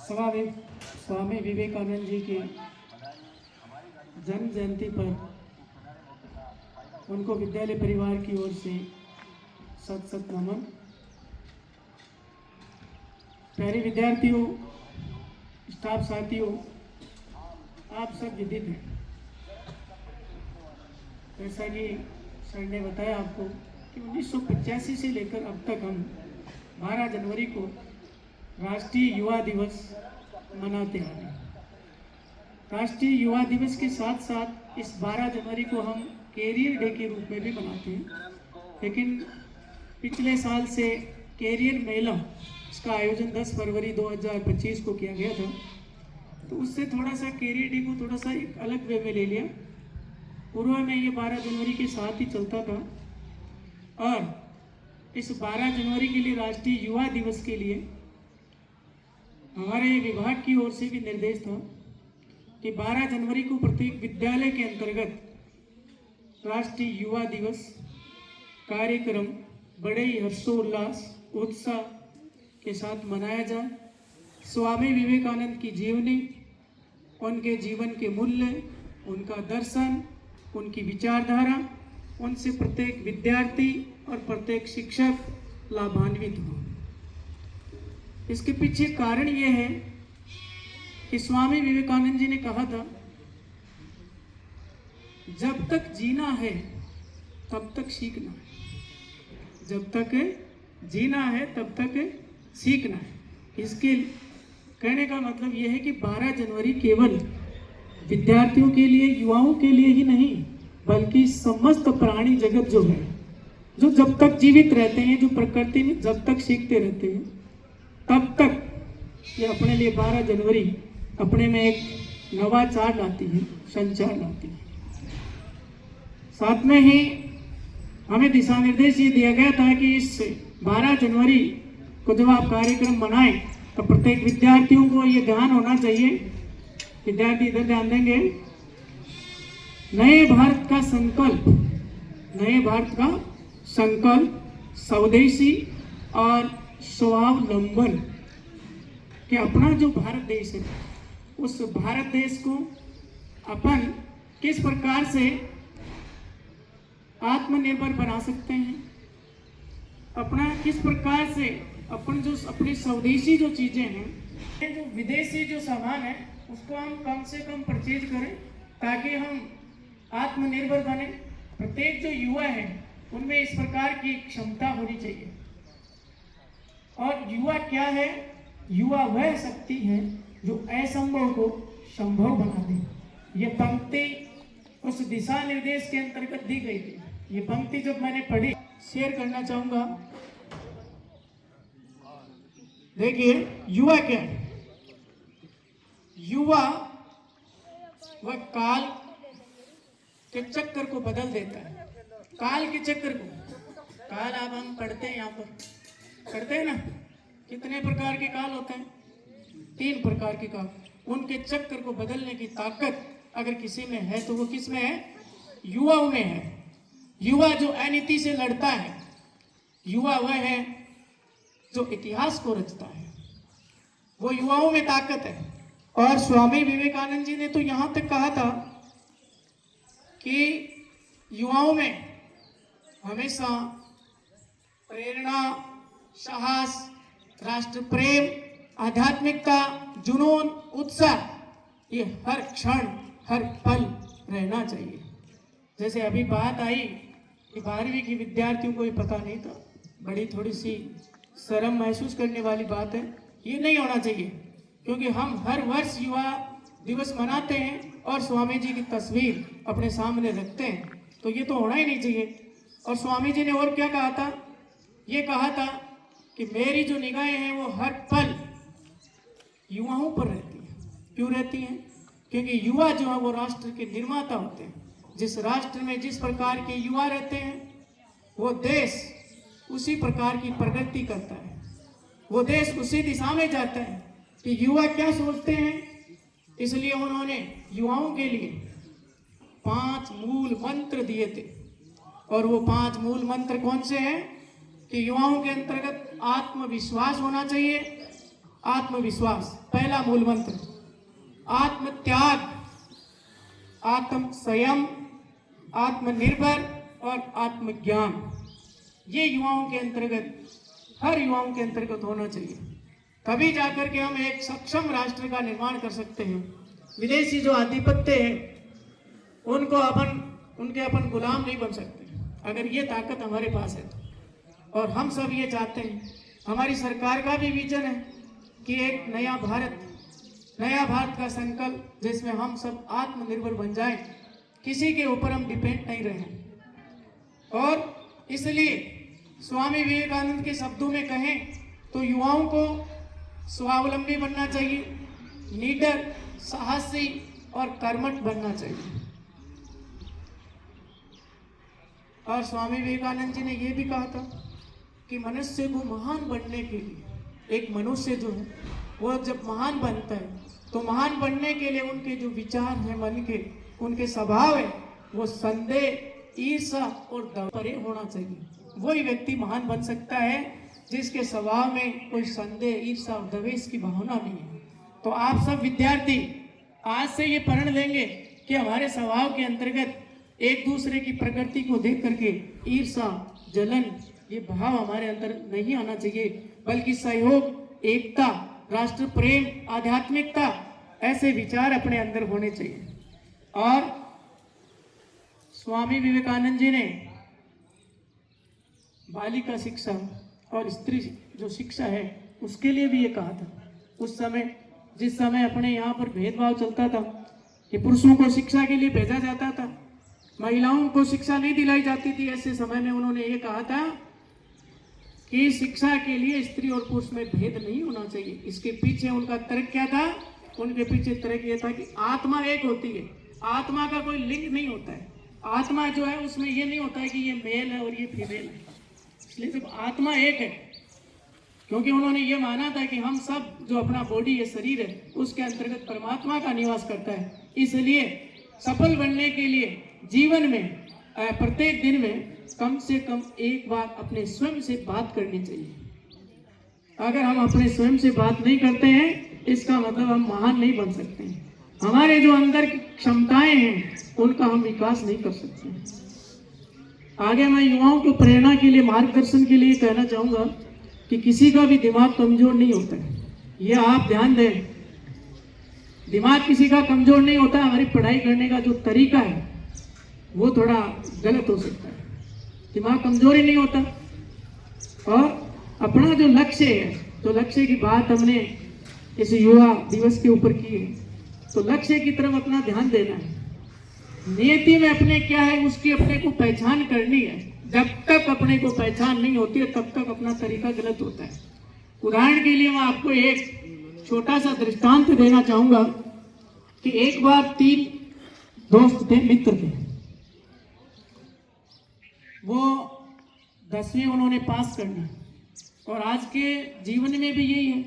स्वामी विवेकानंद जी के जन्म जयंती पर उनको विद्यालय परिवार की ओर से सत सत नमन। प्यारे विद्यार्थियों, स्टाफ साथियों, आप सब विदित हैं। जैसा कि सर ने बताया आपको कि 1985 से लेकर अब तक हम 12 जनवरी को राष्ट्रीय युवा दिवस मनाते आ रहे हैं। राष्ट्रीय युवा दिवस के साथ साथ इस 12 जनवरी को हम कैरियर डे के रूप में भी मनाते हैं, लेकिन पिछले साल से कैरियर मेला इसका आयोजन 10 फरवरी 2025 को किया गया था, तो उससे थोड़ा सा कैरियर डे को थोड़ा सा एक अलग वे में ले लिया। पूर्व में ये 12 जनवरी के साथ ही चलता था और इस 12 जनवरी के लिए राष्ट्रीय युवा दिवस के लिए हमारे विभाग की ओर से भी निर्देश था कि 12 जनवरी को प्रत्येक विद्यालय के अंतर्गत राष्ट्रीय युवा दिवस कार्यक्रम बड़े ही हर्षोल्लास उत्साह के साथ मनाया जाए। स्वामी विवेकानंद की जीवनी, उनके जीवन के मूल्य, उनका दर्शन, उनकी विचारधारा, उनसे प्रत्येक विद्यार्थी और प्रत्येक शिक्षक लाभान्वित हो। इसके पीछे कारण यह है कि स्वामी विवेकानंद जी ने कहा था, जब तक जीना है तब तक सीखना है, जब तक जीना है तब तक सीखना है। इसके कहने का मतलब यह है कि 12 जनवरी केवल विद्यार्थियों के लिए, युवाओं के लिए ही नहीं, बल्कि समस्त प्राणी जगत जो है, जो जब तक जीवित रहते हैं, जो प्रकृति में जब तक सीखते रहते हैं, तब तक ये अपने लिए 12 जनवरी अपने में एक नवाचार लाती है, संचार लाती है। साथ में ही हमें दिशा निर्देश ये दिया गया था कि इस 12 जनवरी को जब आप कार्यक्रम मनाएं तो प्रत्येक विद्यार्थियों को ये ध्यान होना चाहिए, विद्यार्थी इधर ध्यान देंगे, नए भारत का संकल्प, नए भारत का संकल्प स्वदेशी और स्वावलंबन कि अपना जो भारत देश है, उस भारत देश को अपन किस प्रकार से आत्मनिर्भर बना सकते हैं, अपना किस प्रकार से अपन जो अपनी स्वदेशी जो चीजें हैं, जो विदेशी जो सामान है, उसको हम कम से कम परचेज करें ताकि हम आत्मनिर्भर बने। प्रत्येक जो युवा है उनमें इस प्रकार की क्षमता होनी चाहिए। और युवा क्या है? युवा वह शक्ति है जो असंभव को संभव बना दे। ये पंक्ति उस दिशा निर्देश के अंतर्गत दी गई थी। ये पंक्ति जब मैंने पढ़ी, शेयर करना चाहूंगा। देखिए, युवा क्या है? युवा वह काल के चक्कर को बदल देता है। काल के चक्कर को, काल आप हम पढ़ते हैं, यहाँ पर पढ़ते हैं ना, कितने प्रकार के काल होते हैं? 3 प्रकार के काल। उनके चक्कर को बदलने की ताकत अगर किसी में है तो वो किस में है? युवाओं में है। युवा जो अनीति से लड़ता है, युवा वह है जो इतिहास को रचता है, वो युवाओं में ताकत है। और स्वामी विवेकानंद जी ने तो यहां तक कहा था कि युवाओं में हमेशा प्रेरणा, साहस, राष्ट्र प्रेम, आध्यात्मिकता, जुनून, उत्साह, ये हर क्षण हर पल रहना चाहिए। जैसे अभी बात आई कि 12वीं की विद्यार्थियों को ये पता नहीं था, बड़ी थोड़ी सी शर्म महसूस करने वाली बात है। ये नहीं होना चाहिए, क्योंकि हम हर वर्ष युवा दिवस मनाते हैं और स्वामी जी की तस्वीर अपने सामने रखते हैं, तो ये तो होना ही नहीं चाहिए। और स्वामी जी ने और क्या कहा था? ये कहा था कि मेरी जो निगाहें हैं वो हर पल युवाओं पर रहती हैं। क्यों रहती हैं? क्योंकि युवा जो है वो राष्ट्र के निर्माता होते हैं। जिस राष्ट्र में जिस प्रकार के युवा रहते हैं, वो देश उसी प्रकार की प्रगति करता है, वो देश उसी दिशा में जाता है कि युवा क्या सोचते हैं। इसलिए उन्होंने युवाओं के लिए 5 मूल मंत्र दिए थे। और वो 5 मूल मंत्र कौन से हैं? कि युवाओं के अंतर्गत आत्मविश्वास होना चाहिए, आत्मविश्वास, पहला मूल मंत्र, आत्म त्याग, आत्म संयम, आत्मनिर्भर और आत्मज्ञान, ये युवाओं के अंतर्गत, हर युवाओं के अंतर्गत होना चाहिए। तभी जाकर के हम एक सक्षम राष्ट्र का निर्माण कर सकते हैं। विदेशी जो आधिपत्य है उनको उनके अपन गुलाम नहीं बन सकते, अगर ये ताकत हमारे पास है तो। और हम सब ये चाहते हैं, हमारी सरकार का भी विजन है कि एक नया भारत का संकल्प, जिसमें हम सब आत्मनिर्भर बन जाएं, किसी के ऊपर हम डिपेंड नहीं रहें। और इसलिए स्वामी विवेकानंद के शब्दों में कहें तो युवाओं को स्वावलंबी बनना चाहिए, लीडर, साहसी और कर्मठ बनना चाहिए। और स्वामी विवेकानंद जी ने यह भी कहा था कि मनुष्य को महान बनने के लिए, एक मनुष्य जो है वो जब महान बनता है तो महान बनने के लिए उनके जो विचार हैं मन के, उनके स्वभाव है, वो संदेह, ईर्ष्या और परे होना चाहिए। वही व्यक्ति महान बन सकता है जिसके स्वभाव में कोई संदेह, ईर्ष्या और द्वेष की भावना नहीं है। तो आप सब विद्यार्थी आज से ये प्रण लेंगे कि हमारे स्वभाव के अंतर्गत एक दूसरे की प्रकृति को देख करके ईर्ष्या, जलन, ये भाव हमारे अंदर नहीं आना चाहिए, बल्कि सहयोग, एकता, राष्ट्र प्रेम, आध्यात्मिकता, ऐसे विचार अपने अंदर होने चाहिए। और स्वामी विवेकानंद जी ने बालिका शिक्षा और स्त्री जो शिक्षा है उसके लिए भी ये कहा था। उस समय, जिस समय अपने यहाँ पर भेदभाव चलता था कि पुरुषों को शिक्षा के लिए भेजा जाता था, महिलाओं को शिक्षा नहीं दिलाई जाती थी, ऐसे समय में उन्होंने ये कहा था कि शिक्षा के लिए स्त्री और पुरुष में भेद नहीं होना चाहिए। इसके पीछे उनका तर्क क्या था? उनके पीछे तर्क ये था कि आत्मा एक होती है, आत्मा का कोई लिंग नहीं होता है। आत्मा जो है उसमें ये नहीं होता है कि ये मेल है और ये फीमेल है, इसलिए जब आत्मा एक है, क्योंकि उन्होंने ये माना था कि हम सब जो अपना बॉडी है, शरीर है, उसके अंतर्गत परमात्मा का निवास करता है। इसलिए सफल बनने के लिए जीवन में प्रत्येक दिन में कम से कम एक बार अपने स्वयं से बात करनी चाहिए। अगर हम अपने स्वयं से बात नहीं करते हैं, इसका मतलब हम महान नहीं बन सकते हैं। हमारे जो अंदर की क्षमताएं हैं उनका हम विकास नहीं कर सकते। आगे मैं युवाओं को प्रेरणा के लिए, मार्गदर्शन के लिए कहना चाहूँगा कि किसी का भी दिमाग कमजोर नहीं होता है, ये आप ध्यान दें। दिमाग किसी का कमजोर नहीं होता। हमारी पढ़ाई करने का जो तरीका है वो थोड़ा गलत हो सकता है, दिमाग कमजोर ही नहीं होता। और अपना जो लक्ष्य है, तो लक्ष्य की बात हमने इस युवा दिवस के ऊपर की है, तो लक्ष्य की तरफ अपना ध्यान देना है। नियति में अपने क्या है उसकी अपने को पहचान करनी है। जब तक अपने को पहचान नहीं होती है तब तक अपना तरीका गलत होता है। उदाहरण के लिए मैं आपको एक छोटा सा दृष्टांत देना चाहूंगा कि एक बार 3 दोस्त थे, मित्र थे। वो 10वीं उन्होंने पास करना, और आज के जीवन में भी यही है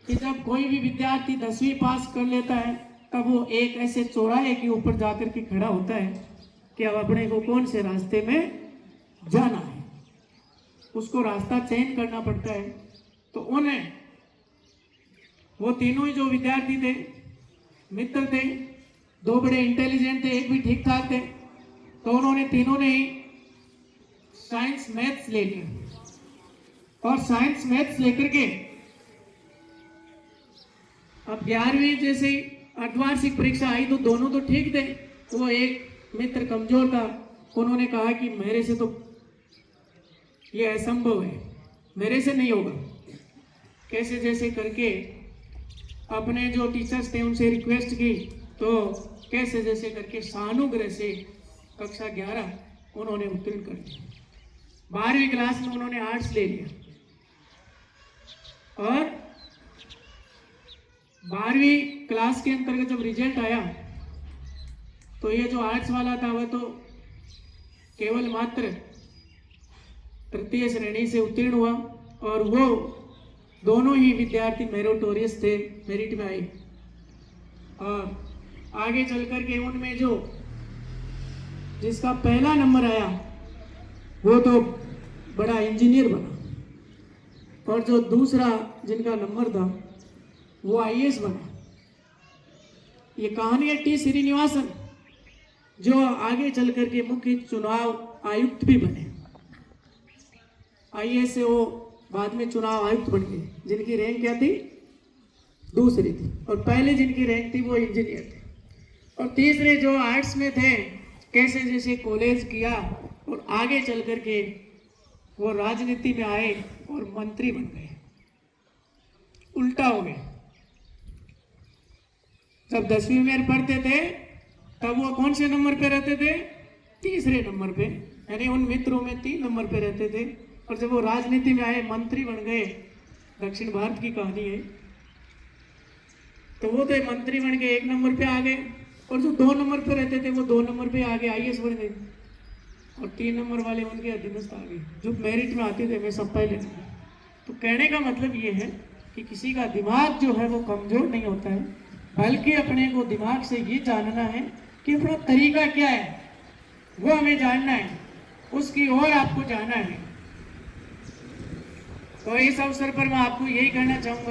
कि जब कोई भी विद्यार्थी 10वीं पास कर लेता है तब वो एक ऐसे चौराहे के ऊपर जाकर के खड़ा होता है कि अब अपने को कौन से रास्ते में जाना है, उसको रास्ता चयन करना पड़ता है। तो उन्हें, वो तीनों ही जो विद्यार्थी थे, मित्र थे, 2 बड़े इंटेलिजेंट थे, एक भी ठीक ठाक थे, तो उन्होंने तीनों ने ही साइंस मैथ्स ले लिया। और साइंस मैथ्स लेकर के अब 11वीं जैसे अर्धवार्षिक परीक्षा आई तो दोनों तो ठीक थे, वो एक मित्र कमजोर था। उन्होंने कहा कि मेरे से तो ये असंभव है, मेरे से नहीं होगा। कैसे जैसे करके अपने जो टीचर्स थे उनसे रिक्वेस्ट की, तो कैसे जैसे करके सानुग्रह से कक्षा 11 उन्होंने उत्तीर्ण कर दिया। 12वीं क्लास में उन्होंने आर्ट्स ले लिया, और 12वीं क्लास के अंतर्गत जब रिजल्ट आया तो ये जो आर्ट्स वाला था वह तो केवल मात्र तृतीय श्रेणी से उत्तीर्ण हुआ, और वो दोनों ही विद्यार्थी मेरिटोरियस थे, मेरिट में आए। और आगे चलकर के उनमें जो जिसका पहला नंबर आया वो तो बड़ा इंजीनियर बना, और जो दूसरा जिनका नंबर था वो आईएएस बना। ये कहानी है टी श्रीनिवासन, जो आगे चल करके मुख्य चुनाव आयुक्त भी बने। आईएएस से वो बाद में चुनाव आयुक्त बन गए, जिनकी रैंक क्या थी? दूसरी थी। और पहले जिनकी रैंक थी वो इंजीनियर थे। और तीसरे जो आर्ट्स में थे, कैसे जैसे कॉलेज किया और आगे चल करके वो राजनीति में आए और मंत्री बन गए। उल्टा हो गए। जब 10वीं में पढ़ते थे तब वो कौन से नंबर पे रहते थे? तीसरे नंबर पे, यानी उन मित्रों में 3 नंबर पे रहते थे। और जब वो राजनीति में आए, मंत्री बन गए, दक्षिण भारत की कहानी है, तो वो तो मंत्री बन के 1 नंबर पे आ गए। और जो 2 नंबर पे रहते थे वो 2 नंबर पे आगे आईएएस बन गए। और 3 नंबर वाले उनके अधीनस्थ आ गए, जो मेरिट में आते थे वे सब पहले। तो कहने का मतलब ये है कि किसी का दिमाग जो है वो कमजोर नहीं होता है, बल्कि अपने को दिमाग से ये जानना है कि अपना तरीका क्या है, वो हमें जानना है, उसकी ओर आपको जाना है। तो इस अवसर पर मैं आपको यही कहना चाहूंगा